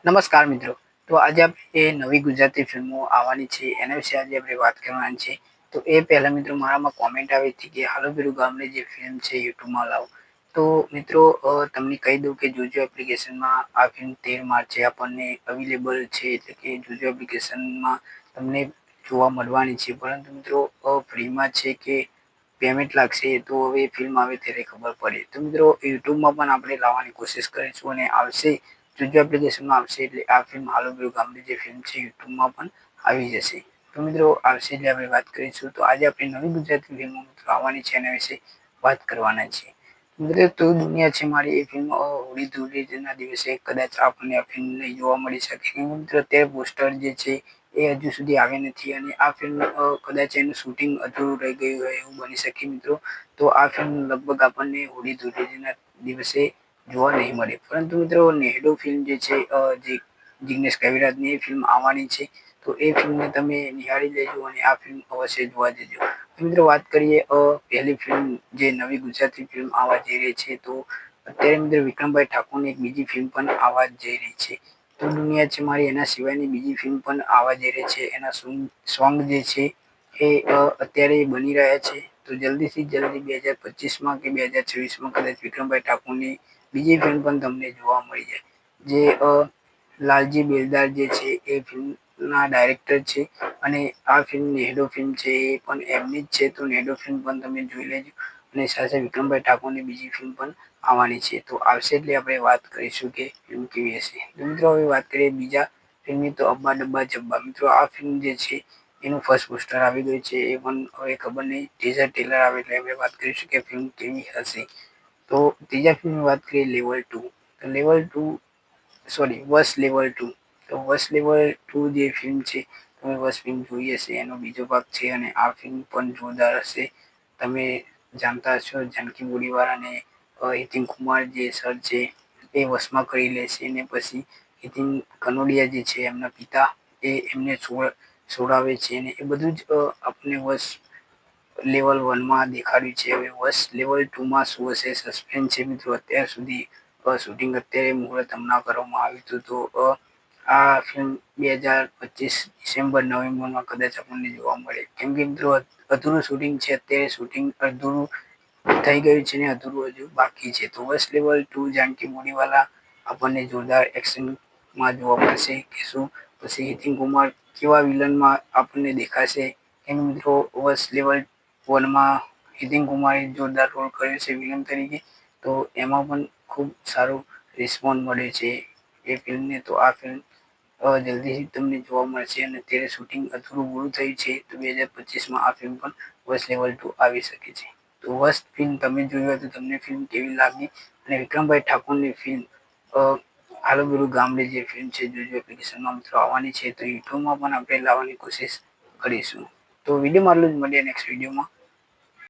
નમસ્કાર મિત્રો. તો આજે આપણે નવી ગુજરાતી ફિલ્મો આવવાની છે એના વિશે આજે આપણે વાત કરવાની છે. તો એ પહેલા મિત્રો મારામાં કોમેન્ટ આવી હતી કે હાલો પેલું ગામડે જે ફિલ્મ છે યુટ્યુબમાં લાવો. તો મિત્રો તમને કહી દઉં કે જોજો એપ્લિકેશનમાં આ ફિલ્મ 13 માર્ચે આપણને અવેલેબલ છે, એટલે કે જોજો એપ્લિકેશનમાં તમને જોવા મળવાની છે. પરંતુ મિત્રો ફ્રીમાં છે કે પેમેન્ટ લાગશે તો હવે ફિલ્મ આવે ત્યારે ખબર પડે. તો મિત્રો યુટ્યુબમાં પણ આપણે લાવવાની કોશિશ કરીશું અને આવશે જોજો એપ્લિકેશનમાં આવશે એટલે આ ફિલ્મ હાલો પેલું ગામડે જે ફિલ્મ છે યુટ્યુબમાં પણ આવી જશે. તો મિત્રો આવશે એટલે આપણે વાત કરીશું. તો આજે આપણે નવી ગુજરાતી ફિલ્મો મિત્રો આવવાની છે એના વિશે વાત કરવાના છીએ. મિત્રો તો દુનિયા છે મારી એ ફિલ્મ હોળી ધૂળેટીના દિવસે કદાચ આપણને આ ફિલ્મ નહીં જોવા મળી શકે. મિત્રો તે પોસ્ટર જે છે એ હજુ સુધી આવ્યા નથી અને આ ફિલ્મ કદાચ એનું શૂટિંગ અધૂરું રહી ગયું હોય એવું બની શકે મિત્રો. તો આ ફિલ્મ લગભગ આપણને હોળી ધૂળેટીના દિવસે જોવા નહીં મળે. પરંતુ મિત્રો નેહડો ફિલ્મ જે છે જે જિગ્નેશ કવિરાજની એ ફિલ્મ આવવાની છે. તો એ ફિલ્મને તમે નિહાળી લેજો અને આ ફિલ્મ અવશ્ય જોવા જજો. મિત્રો વાત કરીએ પહેલી ફિલ્મ જે નવી ગુજરાતી ફિલ્મ આવવા જઈ રહી છે. તો અત્યારે મિત્રો વિક્રમભાઈ ઠાકોરની એક બીજી ફિલ્મ પણ આવવા જઈ રહી છે. તો દુનિયા છે મારી એના સિવાયની બીજી ફિલ્મ પણ આવવા જઈ રહી છે. એના સોંગ જે છે એ અત્યારે બની રહ્યા છે. તો જલ્દીથી જલ્દી 2025માં કે 2026માં કદાચ વિક્રમભાઈ ઠાકોરની બીજી ફિલ્મ પણ તમને જોવા મળી જાય. જે લાલજી બેલદાર જે છે એ ફિલ્મના ડાયરેક્ટર છે અને આ ફિલ્મ નેહડો ફિલ્મ છે એ પણ એમની જ છે. તો નેહડો ફિલ્મ પણ તમે જોઈ લેજો અને સાથે વિક્રમભાઈ ઠાકોરની બીજી ફિલ્મ પણ આવવાની છે. તો આવશે એટલે આપણે વાત કરીશું કે ફિલ્મ કેવી હશે. તો મિત્રો હવે વાત કરીએ બીજા ફિલ્મની તો અબ્બા ડબ્બા જબ્બા. મિત્રો આ ફિલ્મ જે છે એનું ફર્સ્ટ પોસ્ટર આવી ગયું છે. એ પણ હવે ખબર નહીં ટીઝર ટેલર આવે એટલે આપણે વાત કરીશું કે ફિલ્મ કેવી હશે. તો ત્રીજા ફિલ્મની વાત કરીએ લેવલ 2. તો વોસ લેવલ 2. તો વોસ લેવલ 2 જે ફિલ્મ છે તમે વોસ ફિલ્મ જોઈ હશે. એનો બીજો ભાગ છે અને આ ફિલ્મ પણ જોરદાર હશે. તમે જાણતા હશો જાનકી ગોડીવાર અને હિતિન કુમાર જે સર છે એ વશમાં કરી લે છે અને પછી હિતિન કનોડિયા જે છે એમના પિતા એ એમને છોડાવે છે અને એ બધું જ આપણે વશ લેવલ 1માં દેખાડ્યું છે. હવે વશ લેવલ 2માં શું હશે સસ્પેન્સ છે મિત્રો. અત્યાર સુધી શૂટિંગ અત્યારે મુહૂર્ત હમણાં કરવામાં આવ્યું હતું. તો આ ફિલ્મ 2025 ડિસેમ્બર નવેમ્બરમાં કદાચ આપણને જોવા મળે. કેમ કે મિત્રો અધૂરું શૂટિંગ છે. અત્યારે શૂટિંગ અડધું થઈ ગયું છે ને અધૂરું હજુ બાકી છે. તો વશ લેવલ 2 જાનકી મૂડીવાલા આપણને જોરદાર એક્શનમાં જોવા મળશે કે શું પછી હિતિન કુમાર કેવા વિલનમાં આપણને દેખાશે. કેમ મિત્રો વશ લેવલ 1માં હિતિન કુમારે જોરદાર રોલ કર્યો છે વિલન તરીકે. તો એમાં પણ ખૂબ સારું રિસ્પોન્સ મળે છે એ ફિલ્મને. તો આ ફિલ્મ જલ્દીથી તમને જોવા મળશે અને અત્યારે શૂટિંગ અધૂરું પૂરું થયું છે. તો 2025માં આ ફિલ્મ પણ વશ લેવલ 2 આવી શકે છે. તો વશ ફિલ્મ તમે જોઈ હોય તો તમને ફિલ્મ કેવી લાગી અને વિક્રમભાઈ ઠાકોરની ફિલ્મ હાલો પેલું ગામડે જે ફિલ્મ છે જોજો એપ્લિકેશનમાં મિત્રો આવવાની છે. તો યુટ્યુબમાં પણ આપણે લાવવાની કોશિશ કરીશું. તો વિડીયોમાં આટલું જ. મળીએ નેક્સ્ટ વિડીયોમાં.